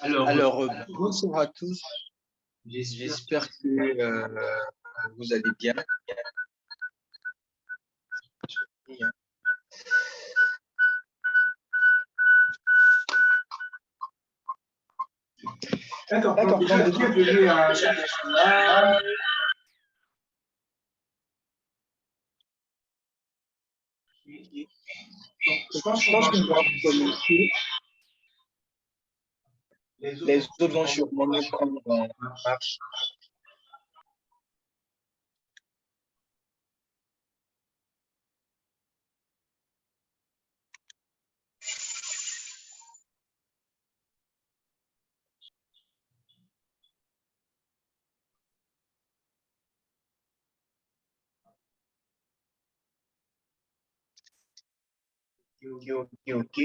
Alors, bonsoir à tous. J'espère que vous allez bien. D'accord, donc bienvenue à cette émission-là. Je pense qu'on va commencer. Les autres vont sûrement nous prendre en marche. Ok.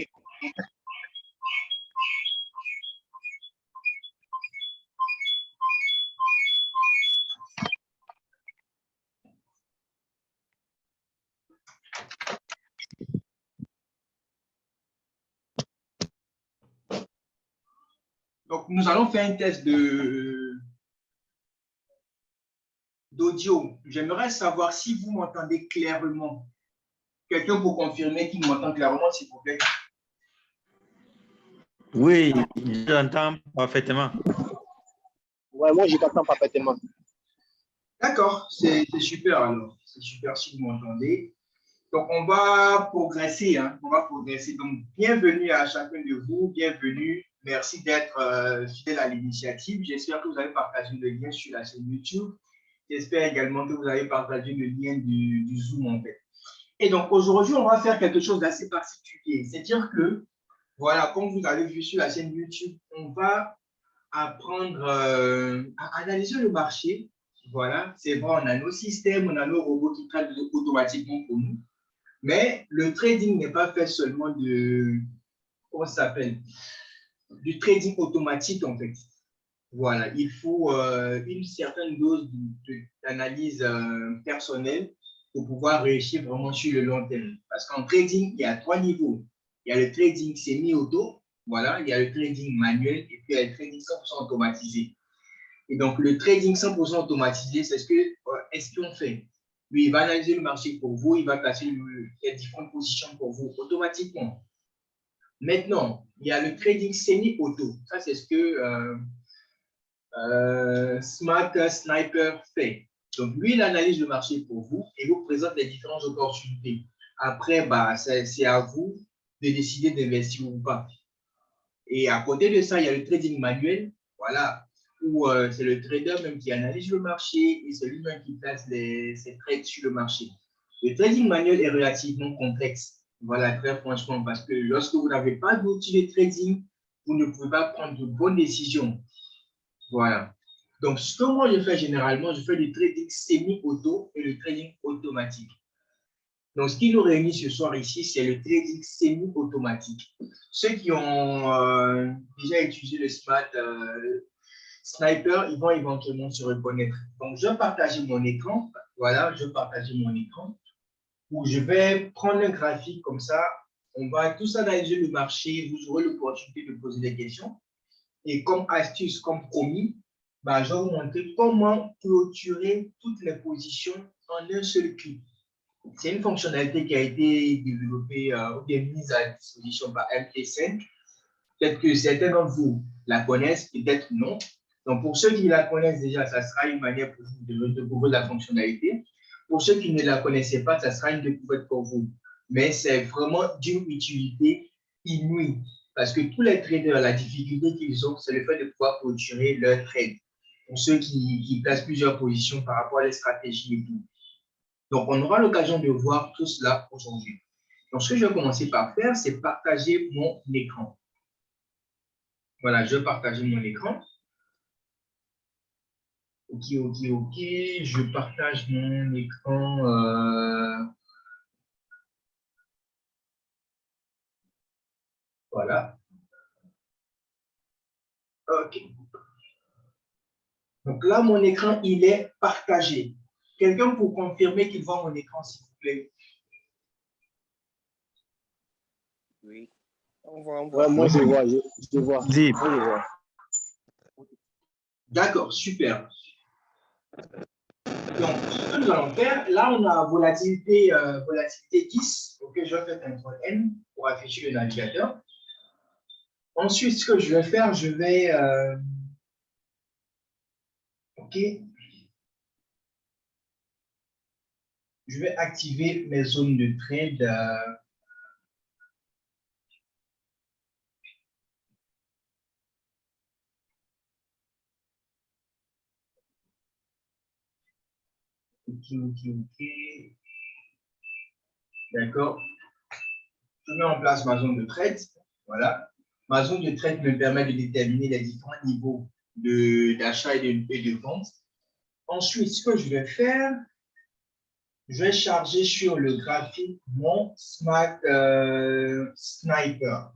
Donc, nous allons faire un test d'audio. J'aimerais savoir si vous m'entendez clairement. Quelqu'un pour confirmer qu'il m'entend clairement, s'il vous plaît. Oui, j'entends parfaitement. Ouais, moi, je t'entends parfaitement. D'accord, c'est super alors. C'est super si vous m'entendez. Donc, on va progresser. On va progresser. Donc, bienvenue à chacun de vous. Bienvenue. Merci d'être fidèle à l'initiative. J'espère que vous avez partagé le lien sur la chaîne YouTube. J'espère également que vous avez partagé le lien du Zoom, en fait. Et donc, aujourd'hui, on va faire quelque chose d'assez particulier. C'est-à-dire que, voilà, comme vous avez vu sur la chaîne YouTube, on va apprendre à analyser le marché. Voilà, c'est vrai, on a nos systèmes, on a nos robots qui traitent automatiquement pour nous. Mais le trading n'est pas fait seulement comment ça s'appelle? Du trading automatique, en fait. Voilà, il faut une certaine dose d'analyse personnelle pour pouvoir réussir vraiment sur le long terme. Parce qu'en trading, il y a 3 niveaux. Il y a le trading semi-auto, voilà, il y a le trading manuel et puis il y a le trading 100% automatisé. Et donc, le trading 100% automatisé, c'est ce qu'on fait. Lui, il va analyser le marché pour vous, il va placer les différentes positions pour vous automatiquement. Maintenant, il y a le trading semi-auto. Ça, c'est ce que Smart Sniper fait. Donc, lui, il analyse le marché pour vous et vous présente les différentes opportunités. Après, c'est à vous de décider d'investir ou pas. Et à côté de ça, il y a le trading manuel, voilà, où c'est le trader même qui analyse le marché et c'est lui-même qui place ses trades sur le marché. Le trading manuel est relativement complexe, voilà, très franchement, parce que lorsque vous n'avez pas d'outil de trading, vous ne pouvez pas prendre de bonnes décisions. Voilà. Donc, ce que moi je fais généralement, je fais du trading semi-auto et le trading automatique. Donc, ce qui nous réunit ce soir ici, c'est le trading semi-automatique. Ceux qui ont déjà utilisé le Smart Sniper, ils vont éventuellement se reconnaître. Donc, je vais partager mon écran. Voilà, je vais partager mon écran où je vais prendre un graphique comme ça. On va tous analyser le marché. Vous aurez l'opportunité de poser des questions. Et comme astuce, comme promis, je vais vous montrer comment clôturer toutes les positions en un seul clic. C'est une fonctionnalité qui a été développée ou bien mise à disposition par MT5. Peut-être que certains d'entre vous la connaissent, peut-être non. Donc, pour ceux qui la connaissent déjà, ça sera une manière pour vous de découvrir la fonctionnalité. Pour ceux qui ne la connaissaient pas, ça sera une découverte pour vous. Mais c'est vraiment d'une utilité inouïe. Parce que tous les traders, la difficulté qu'ils ont, c'est le fait de pouvoir clôturer leur trade. Pour ceux qui placent plusieurs positions par rapport à les stratégies et tout. Donc, on aura l'occasion de voir tout cela aujourd'hui. Donc, ce que je vais commencer par faire, c'est partager mon écran. Voilà, je vais partager mon écran. Ok. Je partage mon écran. Voilà. Ok. Donc là, mon écran, il est partagé. Quelqu'un pour confirmer qu'il voit mon écran, s'il vous plaît. Oui. On voit. Ouais, moi, je vois. Deep. Moi, je vois. D'accord, super. Donc, ce que nous allons faire, là, on a volatilité, volatilité 10. Ok, je vais faire CTRL N pour afficher le navigateur. Ensuite, ce que je vais faire, je vais... ok. Je vais activer mes zones de trade. Ok. D'accord. Je mets en place ma zone de trade. Voilà. Ma zone de trade me permet de déterminer les différents niveaux d'achat et de vente. Ensuite, ce que je vais faire, je vais charger sur le graphique mon Smart Sniper.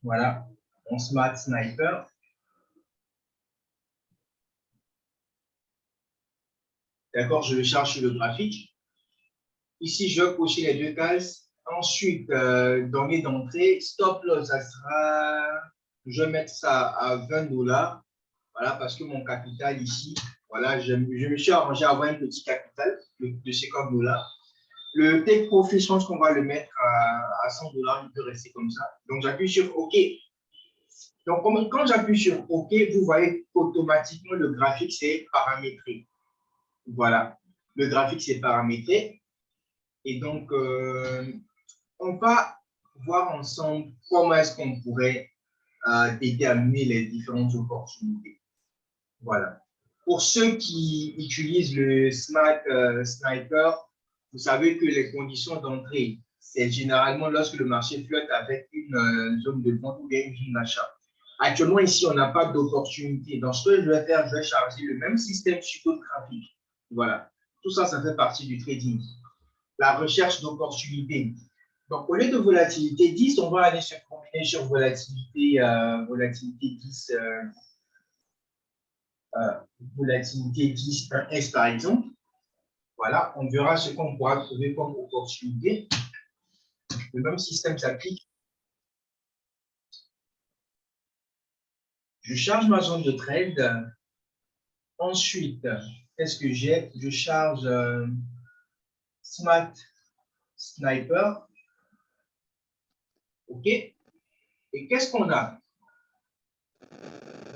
Voilà, mon Smart Sniper. D'accord, je le charge sur le graphique. Ici, je vais cocher les deux cases. Ensuite, dans les d'entrée, stop loss, ça sera, je vais mettre ça à 20 $. Voilà, parce que mon capital ici, voilà, je me suis arrangé à avoir un petit capital de 50 $. Le take profit, je pense qu'on va le mettre à 100 $, il peut rester comme ça. Donc, j'appuie sur OK. Donc, quand j'appuie sur OK, vous voyez automatiquement le graphique, c'est paramétré. Voilà, le graphique, c'est paramétré. Et donc, on va voir ensemble comment est-ce qu'on pourrait déterminer les différentes opportunités. Voilà. Pour ceux qui utilisent le Smart Sniper, vous savez que les conditions d'entrée, c'est généralement lorsque le marché flotte avec une zone de vente ou bien une zone d'achat. Actuellement, ici, on n'a pas d'opportunité. Donc, ce que je vais faire, je vais charger le même système sur d'autres graphiques. Voilà. Tout ça, ça fait partie du trading. La recherche d'opportunités. Donc, au lieu de volatilité 10, on va aller se combiner sur volatilité 10, volatilité 10, 1S par exemple. Voilà, on verra ce qu'on pourra trouver comme opportunité. Le même système s'applique. Je charge ma zone de trade. Ensuite, qu'est-ce que j'ai? Je charge Smart Sniper. OK. Et qu'est-ce qu'on a?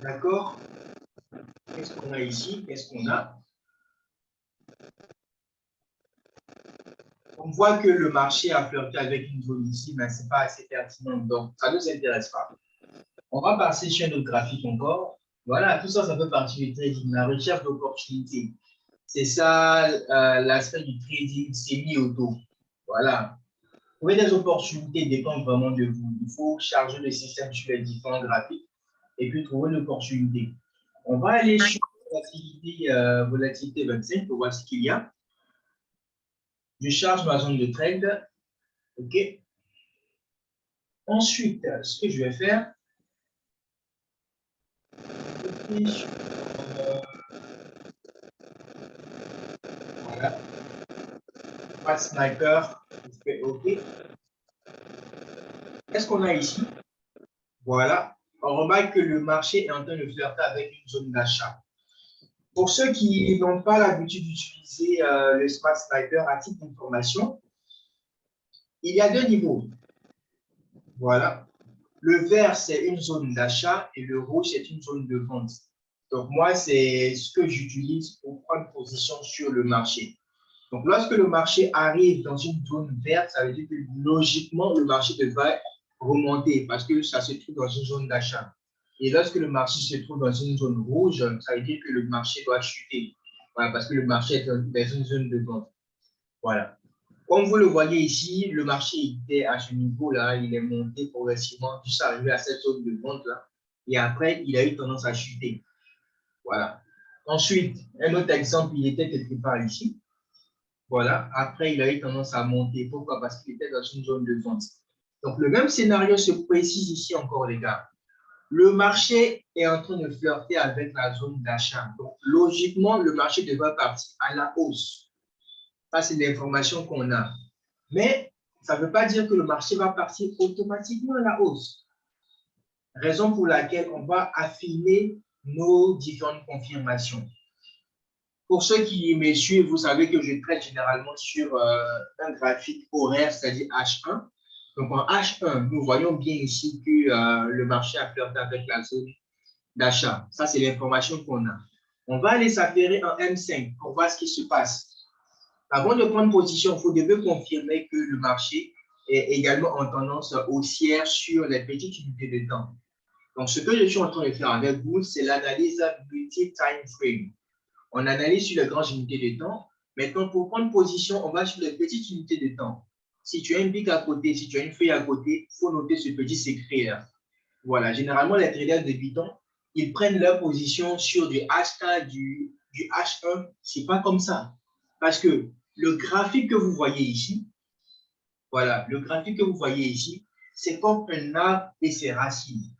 D'accord? Qu'est-ce qu'on a ici? Qu'est-ce qu'on a? On voit que le marché a flirté avec une zone ici, mais ce n'est pas assez pertinent. Donc, ça ne nous intéresse pas. On va passer sur un autre graphique encore. Voilà, tout ça, ça fait partie du trading, la recherche d'opportunités. C'est ça l'aspect du trading semi-auto. Voilà. Trouver des opportunités dépend vraiment de vous. Il faut charger le système sur les différents graphiques et puis trouver l'opportunité. On va aller sur volatilité 25 pour voir ce qu'il y a. Je charge ma zone de trade. OK. Ensuite, ce que je vais faire, voilà. Pas sniper. OK. Qu'est-ce qu'on a ici? Voilà. On remarque que le marché est en train de flirter avec une zone d'achat. Pour ceux qui n'ont pas l'habitude d'utiliser le Smart Sniper à titre d'information, il y a deux niveaux. Voilà. Le vert, c'est une zone d'achat et le rouge, c'est une zone de vente. Donc, moi, c'est ce que j'utilise pour prendre position sur le marché. Donc, lorsque le marché arrive dans une zone verte, ça veut dire que logiquement, le marché devrait remonter parce que ça se trouve dans une zone d'achat. Et lorsque le marché se trouve dans une zone rouge, ça veut dire que le marché doit chuter. Voilà, parce que le marché est dans une zone de vente. Voilà. Comme vous le voyez ici, le marché était à ce niveau-là, il est monté progressivement jusqu'à arriver à cette zone de vente-là. Et après, il a eu tendance à chuter. Voilà. Ensuite, un autre exemple, il était quelque part ici. Voilà. Après, il a eu tendance à monter. Pourquoi? Parce qu'il était dans une zone de vente. Donc, le même scénario se précise ici encore, les gars. Le marché est en train de flirter avec la zone d'achat. Donc, logiquement, le marché devrait partir à la hausse. Ça, c'est l'information qu'on a. Mais ça ne veut pas dire que le marché va partir automatiquement à la hausse. Raison pour laquelle on va affiner nos différentes confirmations. Pour ceux qui me suivent, vous savez que je traite généralement sur un graphique horaire, c'est-à-dire H1. Donc, en H1, nous voyons bien ici que le marché a flirté avec la zone d'achat. Ça, c'est l'information qu'on a. On va aller s'affairer en M5 pour voir ce qui se passe. Avant de prendre position, vous devez confirmer que le marché est également en tendance haussière sur les petites unités de temps. Donc, ce que je suis en train de faire avec vous, c'est l'analyse multi-time frame. On analyse sur les grandes unités de temps. Maintenant, pour prendre position, on va sur les petites unités de temps. Si tu as une bic à côté, si tu as une feuille à côté, il faut noter ce petit secret-là. Voilà, généralement, les traders débutants, ils prennent leur position sur du H4, du H1. Ce n'est pas comme ça. Parce que le graphique que vous voyez ici, voilà, le graphique que vous voyez ici, c'est comme un arbre et ses racines.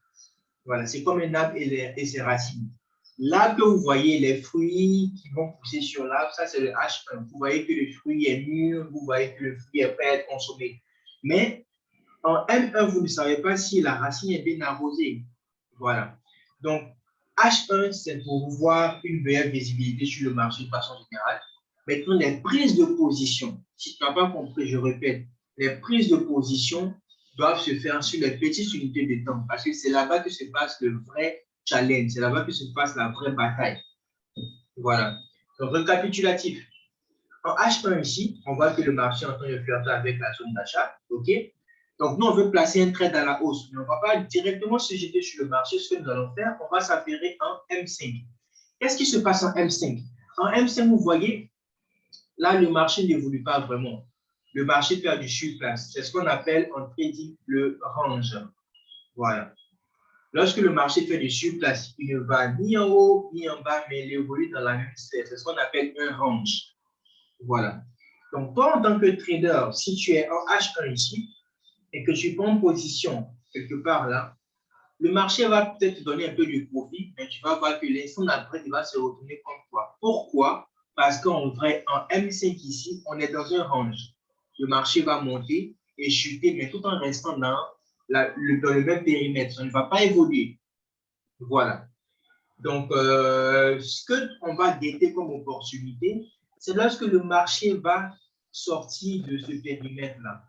Voilà, c'est comme un arbre et ses racines. Là que vous voyez les fruits qui vont pousser sur l'arbre, ça c'est le H1. Vous voyez que le fruit est mûr, vous voyez que le fruit est prêt à être consommé. Mais en M1, vous ne savez pas si la racine est bien arrosée. Voilà. Donc, H1, c'est pour voir une meilleure visibilité sur le marché de façon générale. Maintenant, les prises de position, si tu n'as pas compris, je répète, les prises de position doivent se faire sur les petites unités de temps parce que c'est là-bas que se passe le vrai challenge, c'est là-bas que se passe la vraie bataille. Voilà. Donc, récapitulatif. En H1 ici, on voit que le marché est en train de flirter avec la zone d'achat. OK? Donc, nous, on veut placer un trade à la hausse. Mais on ne va pas directement se jeter sur le marché. Ce que nous allons faire, on va s'affairer en M5. Qu'est-ce qui se passe en M5? En M5, vous voyez, là, le marché n'évolue pas vraiment. Le marché perd du surplace. C'est ce qu'on appelle en trading le range. Voilà. Lorsque le marché fait du surplace, il ne va ni en haut ni en bas, mais il évolue dans la même sphère. C'est ce qu'on appelle un range. Voilà. Donc, toi, en tant que trader, si tu es en H1 ici et que tu prends position quelque part là, le marché va peut-être te donner un peu de profit, mais tu vas voir que l'instant d'après, il va se retourner contre toi. Pourquoi? Parce qu'en vrai, en M5 ici, on est dans un range. Le marché va monter et chuter, mais tout en restant dans le même périmètre. Ça ne va pas évoluer. Voilà. Donc, ce qu'on va guetter comme opportunité, c'est lorsque le marché va sortir de ce périmètre-là.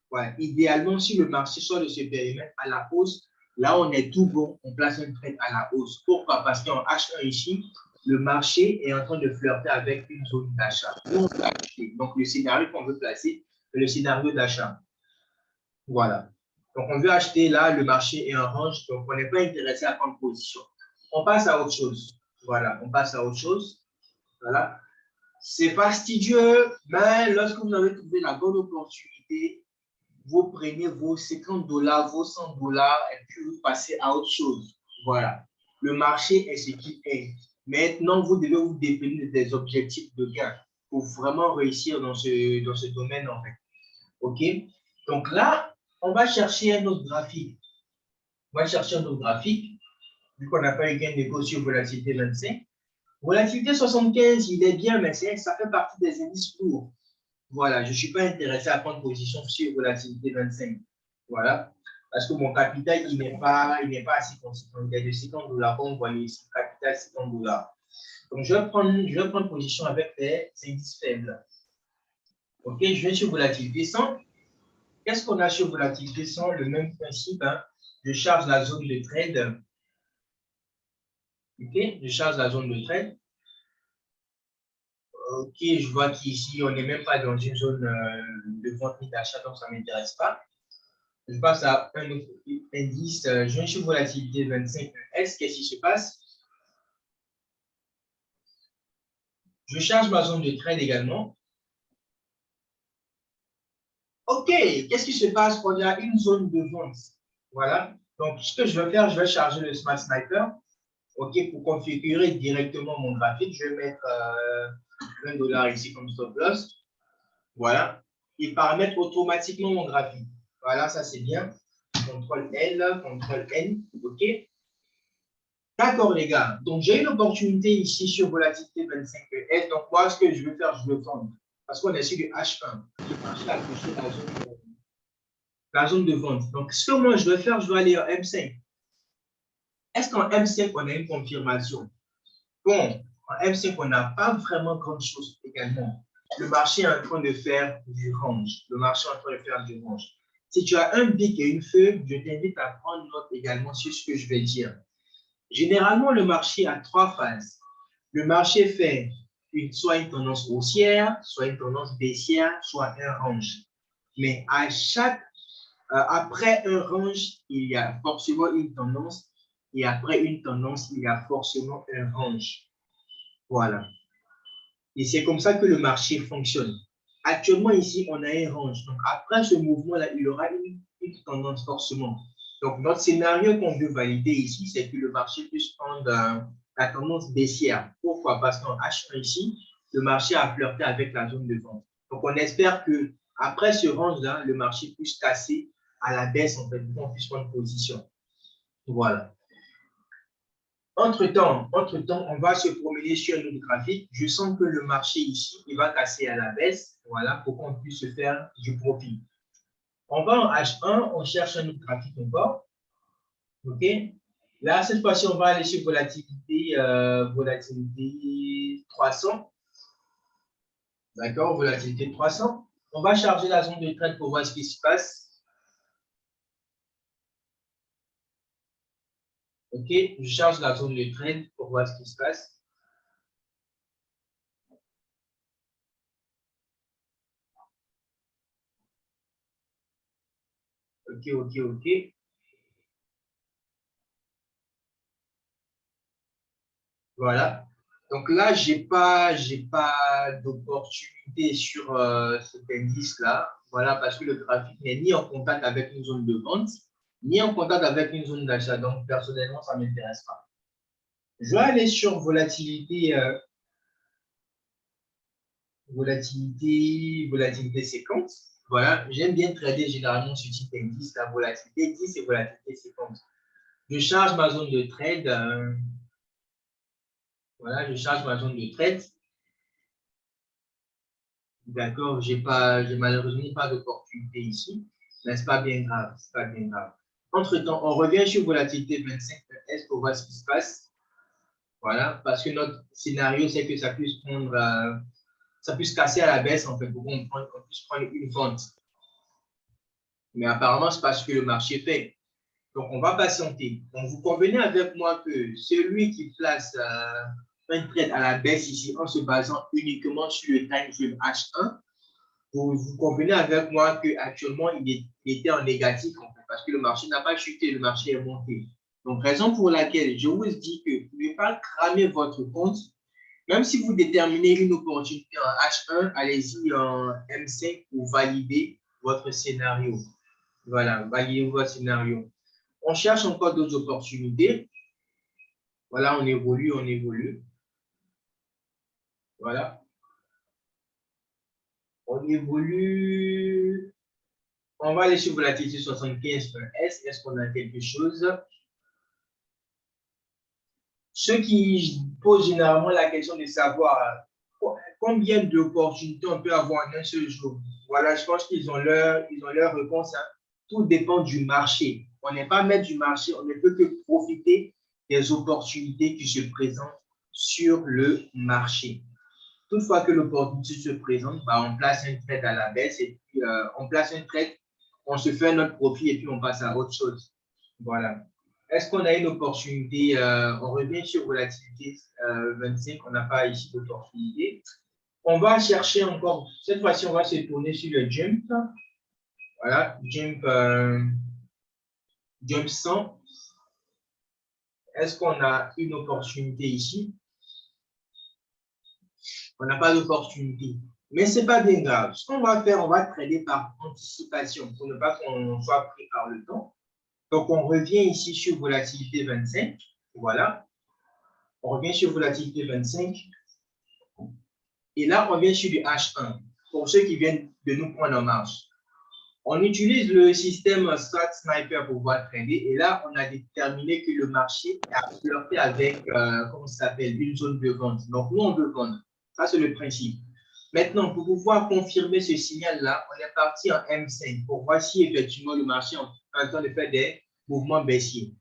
Voilà. Idéalement, si le marché sort de ce périmètre à la hausse, là, on est tout bon, on place un trade à la hausse. Pourquoi? Parce qu'en H1 ici, le marché est en train de flirter avec une zone d'achat. Donc, le scénario qu'on veut placer, c'est le scénario d'achat. Voilà. Donc, on veut acheter là, le marché est en range, donc on n'est pas intéressé à prendre position. On passe à autre chose. Voilà, on passe à autre chose. Voilà. C'est fastidieux, mais lorsque vous avez trouvé la bonne opportunité, vous prenez vos 50 $, vos 100 $ et puis vous passez à autre chose. Voilà. Le marché est ce qu'il est. Maintenant, vous devez vous définir des objectifs de gain pour vraiment réussir dans ce domaine, en fait. OK? Donc là, on va chercher un autre graphique. On va chercher un autre graphique, vu qu'on n'a pas eu gain de cause sur volatilité 25. Volatilité 75, il est bien, mais ça fait partie des indices lourds. Voilà, je ne suis pas intéressé à prendre position sur volatilité 25. Voilà, parce que mon capital, il n'est pas assez conséquent. Il est de 50 $, comme vous voyez ici, capital 50 $. Donc, je vais prendre position avec les indices faibles. OK, je vais sur volatilité 100. Qu'est-ce qu'on a sur volatilité 100? Le même principe, hein. Je charge la zone de trade. OK, je charge la zone de trade. OK, je vois qu'ici, on n'est même pas dans une zone de vente ni d'achat, donc ça ne m'intéresse pas. Je passe à un autre indice. Je viens sur volatilité 25 ES. Qu'est-ce qui se passe? Je charge ma zone de trade également. OK, qu'est-ce qui se passe quand il y a une zone de vente? Voilà. Donc, ce que je vais faire, je vais charger le Smart Sniper. OK, pour configurer directement mon graphique, je vais mettre $1 ici comme stop loss. Voilà. Il paramètre automatiquement mon graphique. Voilà, ça c'est bien. CTRL L, CTRL N. OK. D'accord, les gars. Donc, j'ai une opportunité ici sur volatilité 25 ES. Donc, moi, ce que je veux faire, je veux vendre. Parce qu'on est sur du H1. Le marché a touché la zone de vente. Donc, ce que moi, je vais faire, je vais aller en M5. Est-ce qu'en M5, on a une confirmation? Bon, en M5, on n'a pas vraiment grand chose également. Le marché est en train de faire du range. Le marché est en train de faire du range. Si tu as un bic et une feuille, je t'invite à prendre note également sur ce que je vais dire. Généralement, le marché a 3 phases. Le marché fait soit une tendance haussière, soit une tendance baissière, soit un range. Mais après un range, il y a forcément une tendance. Et après une tendance, il y a forcément un range. Voilà. Et c'est comme ça que le marché fonctionne. Actuellement, ici, on a un range. Donc, après ce mouvement-là, il y aura une tendance forcément. Donc, notre scénario qu'on veut valider ici, c'est que le marché puisse prendre la tendance baissière. Pourquoi? Parce qu'en H1 ici, le marché a flirté avec la zone de vente. Donc, on espère que après ce range-là, le marché puisse casser à la baisse, en fait, pour qu'on puisse prendre position. Voilà. Entre-temps, on va se promener sur notre graphique. Je sens que le marché ici, il va casser à la baisse, voilà, pour qu'on puisse se faire du profit. On va en H1, on cherche un autre graphique encore. OK? Là, cette fois-ci, on va aller sur volatilité 300. D'accord? Volatilité 300. On va charger la zone de trade pour voir ce qui se passe. OK? Je charge la zone de trade pour voir ce qui se passe. OK. Voilà. Donc là, j'ai pas d'opportunité sur cet indice-là. Voilà, parce que le graphique n'est ni en contact avec une zone de vente, ni en contact avec une zone d'achat. Donc, personnellement, ça ne m'intéresse pas. Je vais aller sur volatilité, volatilité séquente. Voilà, j'aime bien trader généralement ce type d'indice, la volatilité 10 et volatilité séquente. Je charge ma zone de trade. Voilà, je charge ma zone de trade. D'accord, j'ai malheureusement pas d'opportunité ici, mais c'est pas bien grave, c'est pas bien grave. Entre-temps, on revient sur volatilité 25 ES pour voir ce qui se passe. Voilà, parce que notre scénario, c'est que ça puisse prendre, ça puisse casser à la baisse, en fait, pour qu'on puisse prendre une vente. Mais apparemment, c'est pas ce que le marché fait. Donc, on va patienter. Donc, vous convenez avec moi que celui qui place un trade à la baisse ici en se basant uniquement sur le time frame H1, vous convenez avec moi qu'actuellement, il était en négatif, en fait, parce que le marché n'a pas chuté, le marché est monté. Donc, raison pour laquelle je vous dis que vous ne pouvez pas cramer votre compte. Même si vous déterminez une opportunité en H1, allez-y en M5 pour valider votre scénario. Voilà, validez votre scénario. On cherche encore d'autres opportunités. Voilà, on évolue. Voilà. On évolue. On va aller sur volatilité 75 S. Est-ce qu'on a quelque chose? Ceux qui posent généralement la question de savoir combien d'opportunités on peut avoir en un seul jour. Voilà, je pense qu'ils ont leur réponse. Hein. Tout dépend du marché. On n'est pas maître du marché, on ne peut que profiter des opportunités qui se présentent sur le marché. Toutefois que l'opportunité se présente, bah, on place un trade à la baisse et puis on place un trade, on se fait notre profit et puis on passe à autre chose. Voilà. Est-ce qu'on a une opportunité? On revient sur volatilité 25, on n'a pas ici d'opportunité. On va chercher encore, cette fois-ci, on va se tourner sur le jump. Voilà, jump 100. Est-ce qu'on a une opportunité ici? On n'a pas d'opportunité. Mais ce n'est pas bien grave. Ce qu'on va faire, on va trader par anticipation pour ne pas qu'on soit pris par le temps. Donc, on revient ici sur volatilité 25. Voilà. On revient sur volatilité 25. Et là, on vient sur du H1. Pour ceux qui viennent de nous prendre en marche. On utilise le système Strat Sniper pour pouvoir trader. Et là, on a déterminé que le marché a flirté avec, comment ça s'appelle, une zone de vente. Donc, nous, on veut vendre. Ça, c'est le principe. Maintenant, pour pouvoir confirmer ce signal-là, on est parti en M5 pour voir si effectivement le marché est en train de faire des mouvements baissiers.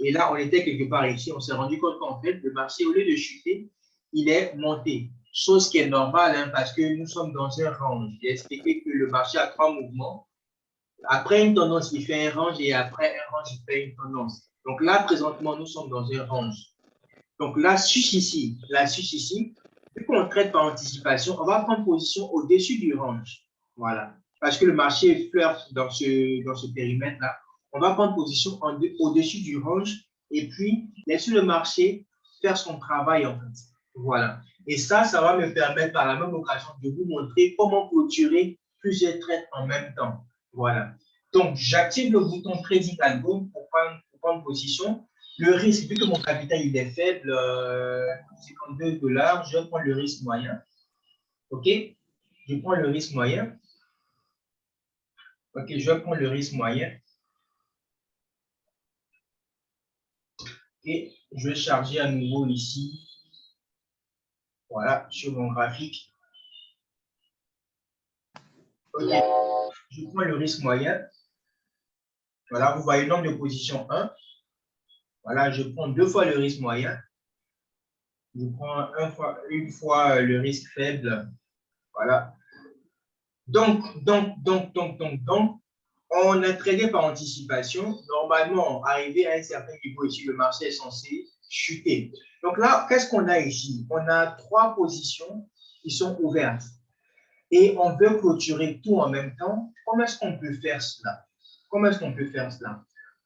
Et là, on était quelque part ici. On s'est rendu compte qu'en fait, le marché, au lieu de chuter, il est monté. Chose qui est normale hein, parce que nous sommes dans un range. J'ai expliqué que le marché a 3 mouvements. Après une tendance, il fait un range et après un range, il fait une tendance. Donc là, présentement, nous sommes dans un range. Donc l'astuce ici, vu qu'on traite par anticipation, on va prendre position au-dessus du range. Voilà. Parce que le marché flirte dans ce périmètre-là. On va prendre position au-dessus du range et puis laisser le marché faire son travail en fait. Voilà. Et ça va me permettre par la même occasion de vous montrer comment clôturer plusieurs trades en même temps. Voilà. Donc, j'active le bouton Trading Algo pour prendre position. Le risque, vu que mon capital il est faible, 52 $, je vais prendre le risque moyen. OK? Je prends le risque moyen. OK, je vais prendre le risque moyen. Et je vais charger à nouveau ici. Voilà, sur mon graphique. OK, je prends le risque moyen. Voilà, vous voyez le nombre de positions 1. Voilà, je prends 2 fois le risque moyen. Je prends une fois le risque faible. Voilà. Donc, on a tradé par anticipation. Normalement, arrivé à un certain niveau ici, le marché est censé chuter. Donc là, qu'est-ce qu'on a ici? On a 3 positions qui sont ouvertes. Et on veut clôturer tout en même temps. Comment est-ce qu'on peut faire cela?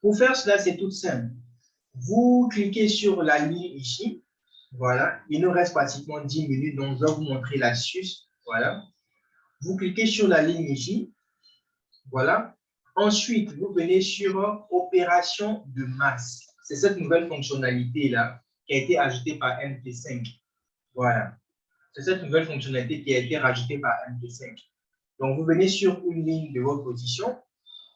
Pour faire cela, c'est tout simple. Vous cliquez sur la ligne ici. Voilà. Il nous reste pratiquement 10 minutes, donc je vais vous montrer l'astuce. Voilà. Vous cliquez sur la ligne ici. Voilà. Ensuite, vous venez sur opération de masse. C'est cette nouvelle fonctionnalité-là qui a été ajoutée par MT5. Voilà. C'est cette nouvelle fonctionnalité qui a été rajoutée par MT5. Donc, vous venez sur une ligne de votre position.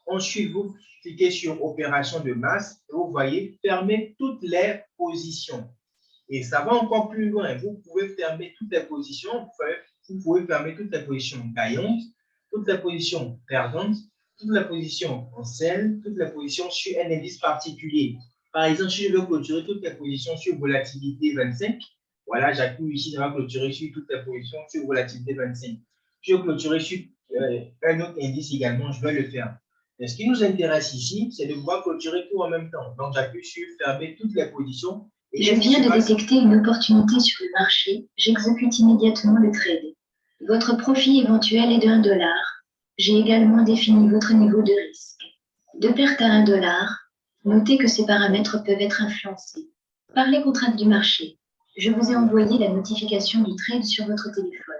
Ensuite, vous cliquez sur opération de masse et vous voyez fermer toutes les positions. Et ça va encore plus loin. Vous pouvez fermer toutes les positions. Vous pouvez fermer toutes les positions gagnantes, toutes les positions perdantes, toutes les positions en sell, toutes les positions sur un indice particulier. Par exemple, si je veux clôturer toutes les positions sur volatilité 25, voilà, j'appuie ici, ça va clôturer sur toutes les positions sur volatilité 25. Si je veux clôturer sur un autre indice également, je vais le faire. Mais ce qui nous intéresse ici, c'est de pouvoir clôturer tout en même temps. Donc, j'appuie sur fermer toutes les positions. Je viens de détecter une opportunité sur le marché. J'exécute immédiatement le trade. Votre profit éventuel est de $1. J'ai également défini votre niveau de risque. De perte à $1, notez que ces paramètres peuvent être influencés par les contraintes du marché. Je vous ai envoyé la notification du trade sur votre téléphone.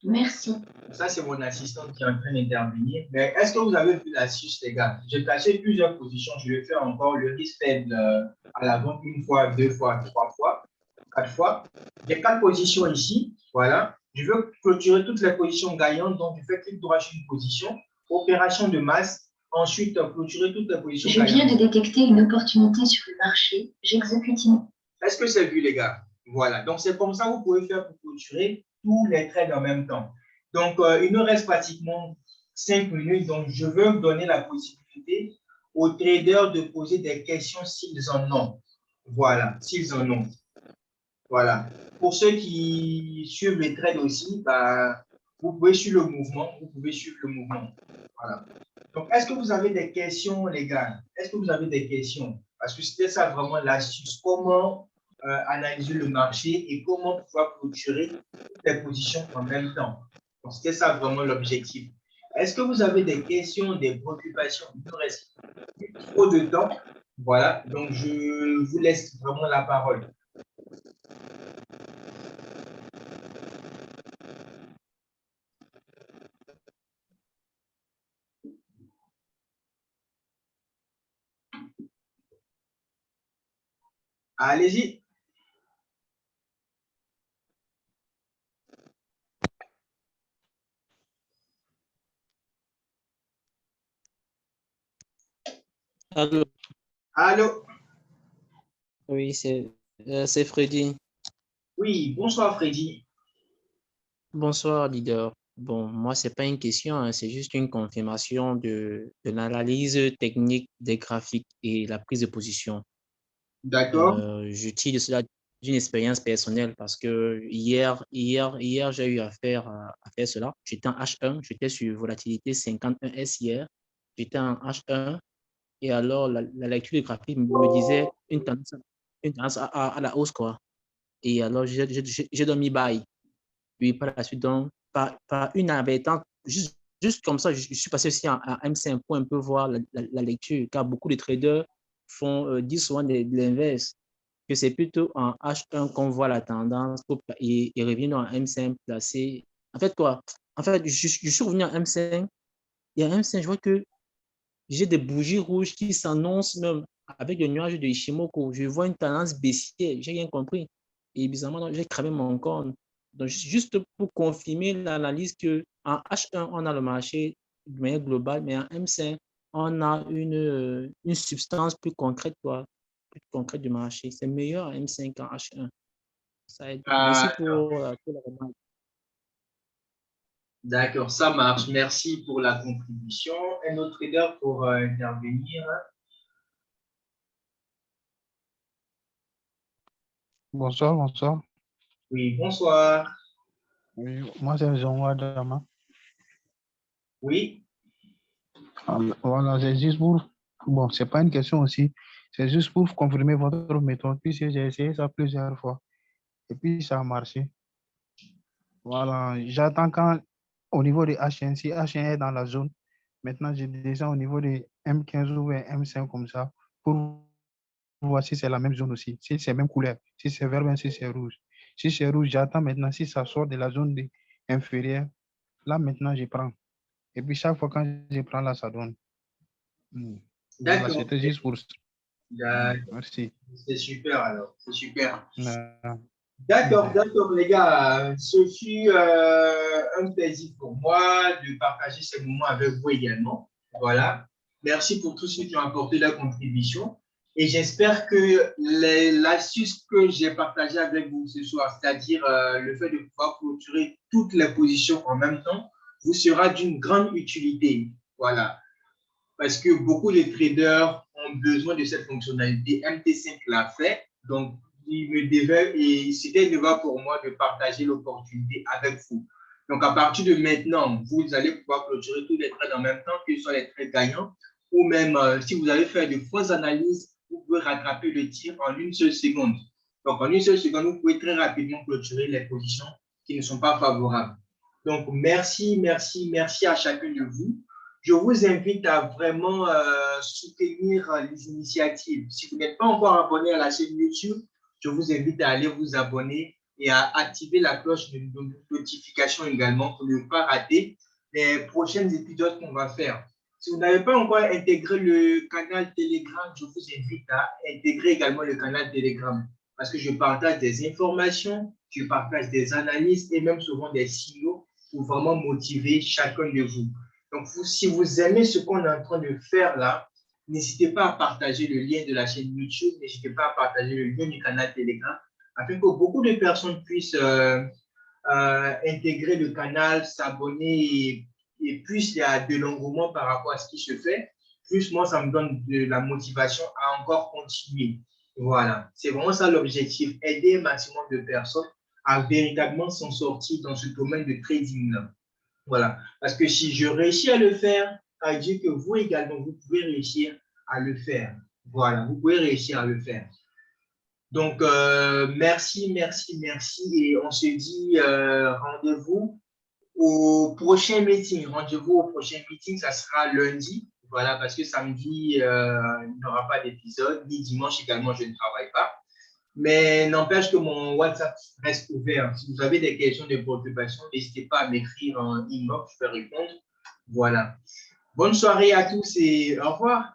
Merci. Ça, c'est mon assistante qui est en train d'intervenir. Mais est-ce que vous avez vu l'astuce, les gars? J'ai placé plusieurs positions. Je vais faire encore le risque faible à l'avant une fois, 2 fois, 3 fois, 4 fois. J'ai 4 positions ici. Voilà. Je veux clôturer toutes les positions gagnantes. Donc, je fais clic droit sur une position. Opération de masse. Ensuite, clôturer toutes les positions gagnantes. Je viens de détecter une opportunité sur le marché. J'exécute. Est-ce que c'est vu, les gars? Voilà. Donc, c'est comme ça que vous pouvez faire pour clôturer tous les trades en même temps. Donc, il nous reste pratiquement 5 minutes. Donc, je veux donner la possibilité aux traders de poser des questions s'ils en ont. Voilà, s'ils en ont. Voilà. Pour ceux qui suivent les trades aussi, bah, vous pouvez suivre le mouvement. Voilà. Donc, est-ce que vous avez des questions, les gars? Est-ce que vous avez des questions? Parce que c'était ça vraiment l'astuce. Comment analyser le marché et comment pouvoir clôturer toutes les positions en même temps. Donc, c'était ça vraiment l'objectif. Est-ce que vous avez des questions, des préoccupations? Il nous reste trop de temps. Voilà, donc je vous laisse vraiment la parole. Allez-y. Allô, Allô? oui, c'est Freddy. Oui, bonsoir Freddy. Bonsoir, leader. Bon, moi, c'est pas une question, hein, c'est juste une confirmation de l'analyse technique des graphiques et la prise de position. D'accord. Je tire de cela d'une expérience personnelle parce que hier j'ai eu à faire cela. J'étais en H1, j'étais sur volatilité 51S hier. J'étais en H1 et alors la lecture du graphique me disait une tendance à la hausse, quoi. Et alors j'ai dormi bail. Puis par la suite, donc, par une inadvertance, juste comme ça, je suis passé aussi à M5 pour un peu voir la lecture, car beaucoup de traders disent souvent de l'inverse, que c'est plutôt en H1 qu'on voit la tendance et revient en M5 placé. En fait, quoi? En fait, je suis revenu en M5 et en M5, je vois que j'ai des bougies rouges qui s'annoncent même avec le nuage de Ishimoku. Je vois une tendance baissière, j'ai rien compris. Et bizarrement, j'ai cramé mon compte. Donc, juste pour confirmer l'analyse qu'en H1, on a le marché de manière globale, mais en M5, on a une substance plus concrète, quoi, plus concrète du marché. C'est meilleur en M5 qu'en H1. Ça aide. Merci pour la remarque. D'accord, ça marche. Merci pour la contribution. Un autre trader pour intervenir. Bonsoir, bonsoir. Oui, bonsoir. Oui, moi, c'est Jean Dama. Oui, Voilà, c'est juste pour. Bon, c'est pas une question aussi. C'est juste pour confirmer votre méthode, puisque j'ai essayé ça plusieurs fois. Et puis, ça a marché. Voilà, j'attends quand, au niveau des HN, si HN est dans la zone, maintenant, j'ai déjà au niveau des M15 ou M5 comme ça, pour voir si c'est la même zone aussi, si c'est la même couleur, si c'est vert, bien si c'est rouge. Si c'est rouge, j'attends maintenant si ça sort de la zone inférieure. Là, maintenant, je prends. Et puis, chaque fois quand je prends là, ça donne. Voilà, d'accord. c'était juste pour ça. D'accord. Merci. C'est super alors. C'est super. Euh, D'accord, d'accord, les gars. Ce fut un plaisir pour moi de partager ces moments avec vous également. Voilà. Merci pour tous ceux qui ont apporté leur contribution. Et j'espère que l'astuce que j'ai partagée avec vous ce soir, c'est-à-dire le fait de pouvoir clôturer toutes les positions en même temps, vous sera d'une grande utilité. Voilà. Parce que beaucoup de traders ont besoin de cette fonctionnalité. MT5 l'a fait, donc il me devait, et c'était un devoir pour moi de partager l'opportunité avec vous. Donc à partir de maintenant, vous allez pouvoir clôturer tous les trades en même temps, que ce soit les trades gagnants, ou même si vous avez fait de fausses analyses, vous pouvez rattraper le tir en une seule seconde. Donc en une seule seconde, vous pouvez très rapidement clôturer les positions qui ne sont pas favorables. Donc merci, merci, merci à chacun de vous. Je vous invite à vraiment soutenir les initiatives. Si vous n'êtes pas encore abonné à la chaîne YouTube, je vous invite à aller vous abonner et à activer la cloche de notification également pour ne pas rater les prochains épisodes qu'on va faire. Si vous n'avez pas encore intégré le canal Telegram, je vous invite à intégrer également le canal Telegram parce que je partage des informations, je partage des analyses et même souvent des signaux pour vraiment motiver chacun de vous. Donc, si vous aimez ce qu'on est en train de faire là, n'hésitez pas à partager le lien de la chaîne YouTube, n'hésitez pas à partager le lien du canal Telegram, afin que beaucoup de personnes puissent intégrer le canal, s'abonner et plus il y a de l'engouement par rapport à ce qui se fait, plus moi, ça me donne de la motivation à encore continuer. Voilà, c'est vraiment ça l'objectif, aider un maximum de personnes à véritablement s'en sortir dans ce domaine de trading là. Voilà. Parce que si je réussis à le faire, ça veut dire que vous également, vous pouvez réussir à le faire. Voilà, vous pouvez réussir à le faire. Donc, merci, merci, merci. Et on se dit rendez-vous au prochain meeting. Rendez-vous au prochain meeting, ça sera lundi. Voilà, parce que samedi, il n'y aura pas d'épisode, ni dimanche également, je ne travaille pas. Mais n'empêche que mon WhatsApp reste ouvert. Si vous avez des questions, des préoccupations, n'hésitez pas à m'écrire en inbox, je peux répondre. Voilà. Bonne soirée à tous et au revoir.